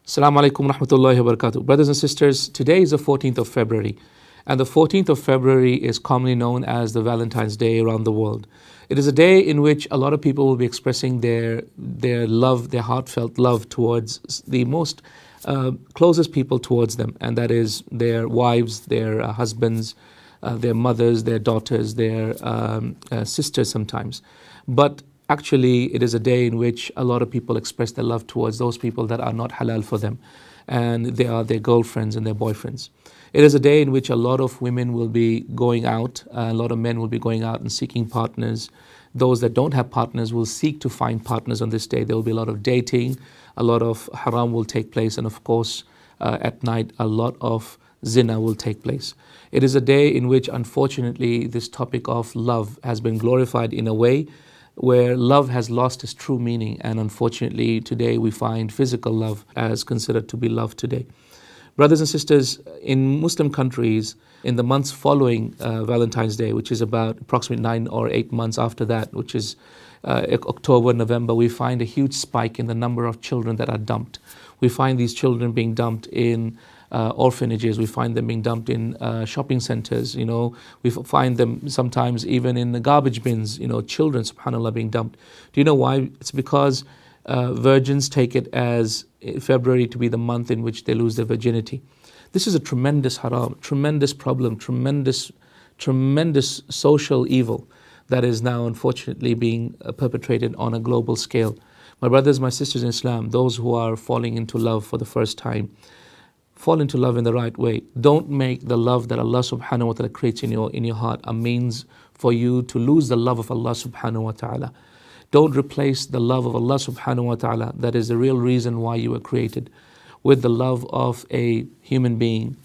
Assalamu alaikum rahmatullahi wa barakatuh. Brothers and sisters, today is the 14th of February, and the 14th of February is commonly known as the Valentine's Day around the world. It is a day in which a lot of people will be expressing their love, their heartfelt love towards the most closest people towards them, and that is their wives, their husbands, their mothers, their daughters, their sisters sometimes. But actually, it is a day in which a lot of people express their love towards those people that are not halal for them, and they are their girlfriends and their boyfriends. It is a day in which a lot of women will be going out, a lot of men will be going out and seeking partners. Those that don't have partners will seek to find partners on this day. There will be a lot of dating, a lot of haram will take place, and of course, at night, a lot of zina will take place. It is a day in which, unfortunately, this topic of love has been glorified in a way where love has lost its true meaning, and unfortunately today we find physical love as considered to be love today. Brothers and sisters, in Muslim countries, in the months following Valentine's Day, which is about approximately 9 or 8 months after that, which is October, November, we find a huge spike in the number of children that are dumped. We find these children being dumped in orphanages, we find them being dumped in shopping centers, we find them sometimes even in the garbage bins, children, subhanAllah, being dumped. Do you know why? It's because virgins take it as February to be the month in which they lose their virginity. This is a tremendous haram, tremendous problem, tremendous social evil that is now unfortunately being perpetrated on a global scale. My brothers, my sisters in Islam, those who are falling into love for the first time, fall into love in the right way. Don't make the love that Allah subhanahu wa ta'ala creates in your heart a means for you to lose the love of Allah subhanahu wa ta'ala. Don't replace the love of Allah subhanahu wa ta'ala, that is the real reason why you were created, with the love of a human being,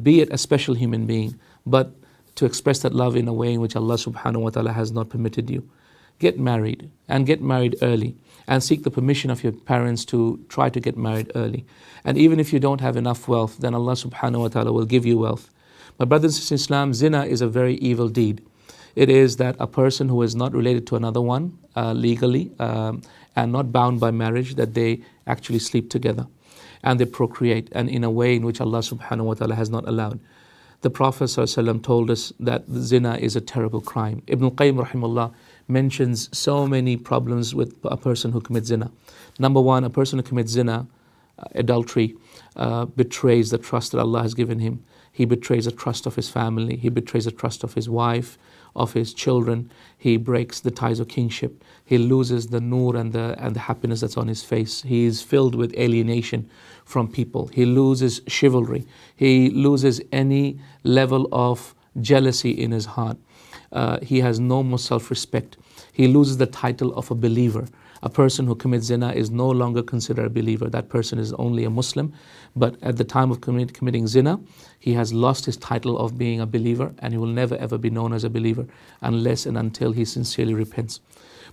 be it a special human being, but to express that love in a way in which Allah subhanahu wa ta'ala has not permitted you. Get married, and get married early, and seek the permission of your parents to try to get married early. And even if you don't have enough wealth, then Allah subhanahu wa ta'ala will give you wealth. My brothers and sisters in Islam, zina is a very evil deed. It is that a person who is not related to another one legally and not bound by marriage, that they actually sleep together and they procreate, and in a way in which Allah subhanahu wa ta'ala has not allowed. The Prophet ﷺ told us that zina is a terrible crime. Ibn al-Qayyim rahimahullah mentions so many problems with a person who commits zina. Number one, a person who commits zina, adultery, betrays the trust that Allah has given him. He betrays the trust of his family. He betrays the trust of his wife, of his children. He breaks the ties of kingship. He loses the nur and the happiness that's on his face. He is filled with alienation from people. He loses chivalry. He loses any level of jealousy in his heart. He has no more self-respect. He loses the title of a believer. A person who commits zina is no longer considered a believer. That person is only a Muslim, but at the time of committing zina, he has lost his title of being a believer, and he will never ever be known as a believer unless and until he sincerely repents.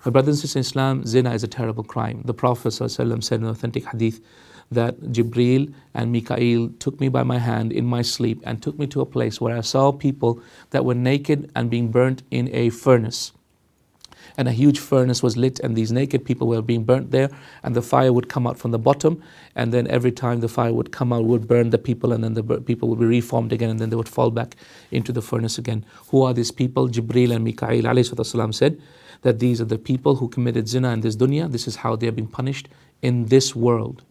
My brothers and sisters in Islam, zina is a terrible crime. The Prophet ﷺ said in an authentic hadith that Jibreel and Mikael took me by my hand in my sleep and took me to a place where I saw people that were naked and being burnt in a furnace. And a huge furnace was lit, and these naked people were being burnt there, and the fire would come out from the bottom, and then every time the fire would come out, would burn the people, and then the people would be reformed again, and then they would fall back into the furnace again. Who are these people? Jibreel and Mikael ﷺ said that these are the people who committed zina in this dunya. This is how they are being punished in this world.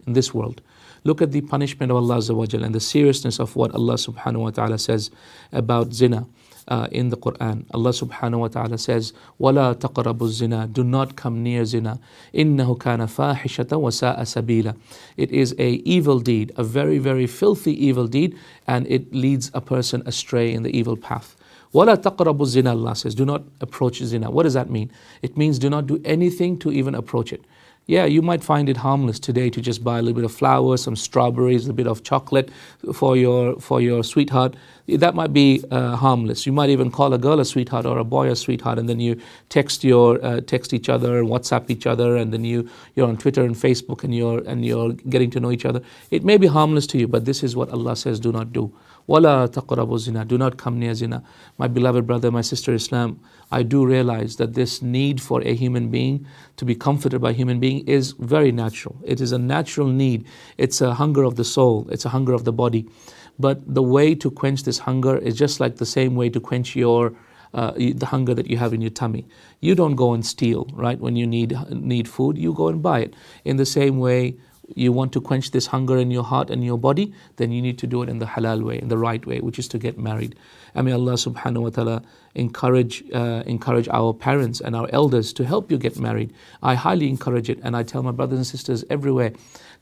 Look at the punishment of Allah Azza wa Jal and the seriousness of what Allah subhanahu wa ta'ala says about zina. In the Quran, Allah subhanahu wa ta'ala says, وَلَا تَقْرَبُوا الزِّنَا, do not come near zina. إِنَّهُ كَانَ فَاحِشَةً وَسَاءَ سَبِيلًا. It is a evil deed, a very, very filthy evil deed, and it leads a person astray in the evil path. وَلَا تَقْرَبُوا الزِّنَا, Allah says, do not approach zina. What does that mean? It means do not do anything to even approach it. Yeah, you might find it harmless today to just buy a little bit of flowers, some strawberries, a bit of chocolate for your sweetheart. That might be harmless. You might even call a girl a sweetheart or a boy a sweetheart, and then you text each other, WhatsApp each other, and then you're on Twitter and Facebook, and you're getting to know each other. It may be harmless to you, but this is what Allah says do not do. وَلَا تَقْرَبُوا الزِّنَا. Do not come near zina. My beloved brother, my sister Islam, I do realize that this need for a human being to be comforted by a human being is very natural. It is a natural need. It's a hunger of the soul. It's a hunger of the body. But the way to quench this hunger is just like the same way to quench the hunger that you have in your tummy. You don't go and steal, right? When you need food, you go and buy it. In the same way, you want to quench this hunger in your heart and your body, then you need to do it in the halal way, in the right way, which is to get married. And may Allah subhanahu wa ta'ala encourage our parents and our elders to help you get married. I highly encourage it, and I tell my brothers and sisters everywhere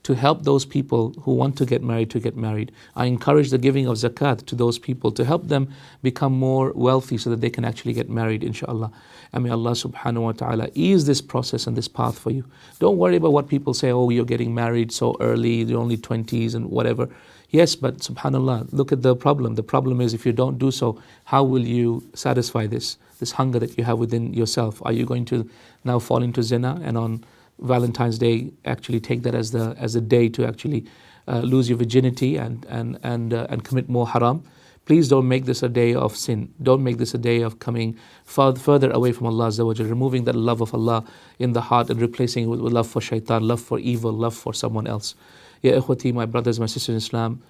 to help those people who want to get married. I encourage the giving of zakat to those people to help them become more wealthy so that they can actually get married, inshallah. And may Allah subhanahu wa ta'ala ease this process and this path for you. Don't worry about what people say, oh, you're getting married so early, you're only 20s and whatever. Yes, but subhanallah, look at the problem. The problem is if you don't do so, how will you satisfy this hunger that you have within yourself? Are you going to now fall into zina and on Valentine's Day actually take that as a day to actually lose your virginity and commit more haram? Please don't make this a day of sin. Don't make this a day of coming further away from Allah Azza wa Jalla, removing that love of Allah in the heart and replacing it with love for shaitan, love for evil, love for someone else. Ya ikhwati, my brothers, my sisters in Islam,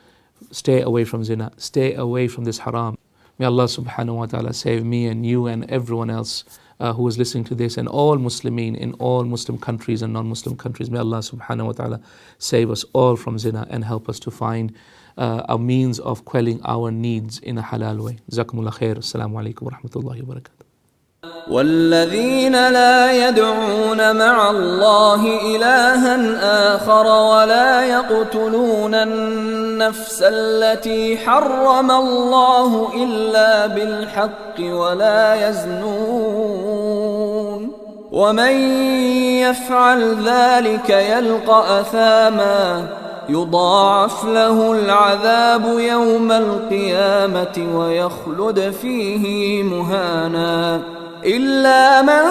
stay away from zina, stay away from this haram. May Allah subhanahu wa ta'ala save me and you and everyone else who is listening to this, and all Muslimin in all Muslim countries and non-Muslim countries. May Allah subhanahu wa ta'ala save us all from zina and help us to find a means of quelling our needs in a halal way. Jazakumullah khair. Assalamu alaikum wa rahmatullahi wa barakatuh. والذين لا يدعون مع الله إلها آخر ولا يقتلون النفس التي حرم الله إلا بالحق ولا يزنون ومن يفعل ذلك يلقى أثاما يضاعف له العذاب يوم القيامة ويخلد فيه مهانا إلا من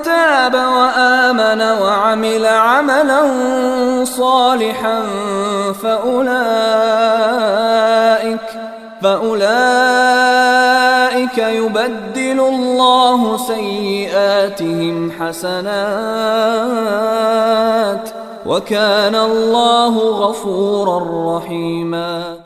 تاب وآمن وعمل عملا صالحا فأولئك يبدل الله سيئاتهم حسنات وكان الله غفورا رحيما.